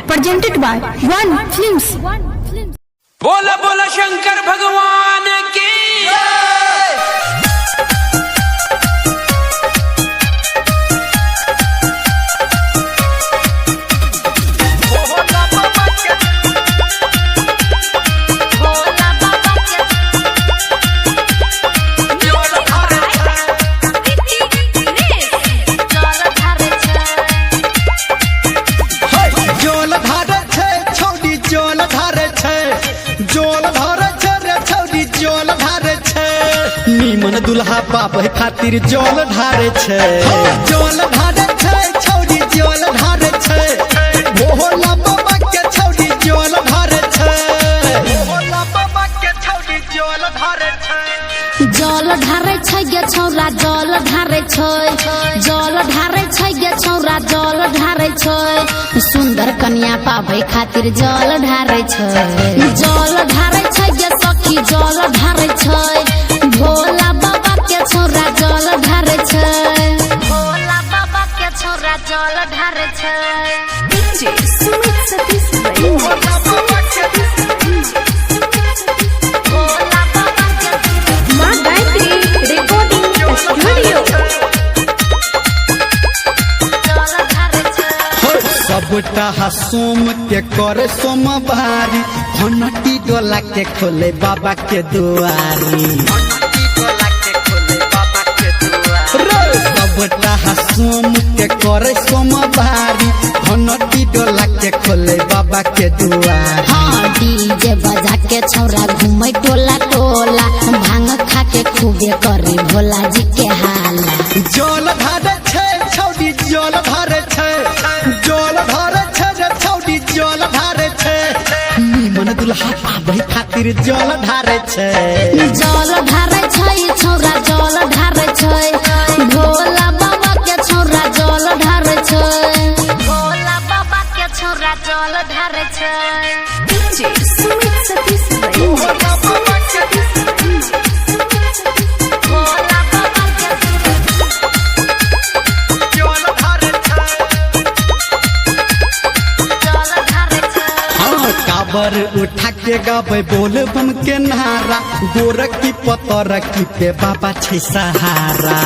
presented by One Films. बोला बोला शंकर भगवान की निमन दुल्हा पापे खातिर जल ढारे छे जल ढारे छे छौड़ी जल ढारे छे भोला बाबा के छौड़ी जल ढारे छे भोला बाबा के छौड़ी जल ढारे छे जल ढारे छै गे छौरा जल ढारे छै जल ढारे छै गे छौरा जल ढारे छै सुंदर कन्या पाबै खातिर जल ढारे छै जल ढारे छै गे सखी जल ढारे छै भोला बाबा के छौरा जल ढारे छै भोला बाबा के छौरा जल ढारे छै DJ Sumit Satish भोला बाबा के भोला बाबा के Ma Gayatri Recording Studio. जल ढारे छै सबटा सोम के करे सोमवारी घंटी डोला के खोले बाबा के दुआरी सबटा सोम के करे सोमवारी घंटी डोला के खोले बाबा के दुआरी हाँ डीजे बजा के छौरा घूमे टोला टोला भांग खा के खूबे करे भोला जी के हाला जल धारे छे छौड़ी जल धारे छे जल धारे छे रे छौड़ी जल धारे छे निमन दुल्हा पाबै खातिर जल धारे छे जल ढारे छै छौरा जल ढारे छै भोला बाबा के छौरा जल ढारे छै भोला बाबा के छौरा जल ढारे छै DJ Sumit Satish भोला बाबा के भोला बाबा के जल धारे छे जल ढारे छै हाँ काबर उठा के गाबै बोल बम के नारा गोरखी पतरकी पे बाबा छै सहारा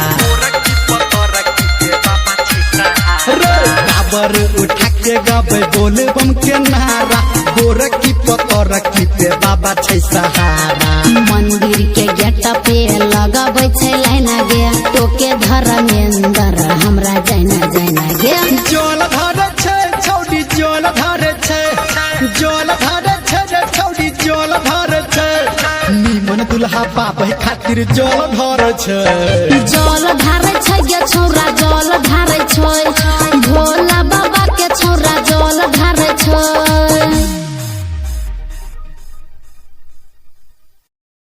काबर उठा के गाबै बोल बम के नारा गोरखी पतरकी पे बाबा छै सहारा मंदिर के गेट पे लगाबै छै लाइन गे टोके धर्मेंद्र हमरा जाना जाना गे जल धारे छै छौड़ी जल धारे छै जल धारे छै रे छौड़ी जल धारे छै निमन दुल्हा पाबै खातिर जल धारे छै जल ढारे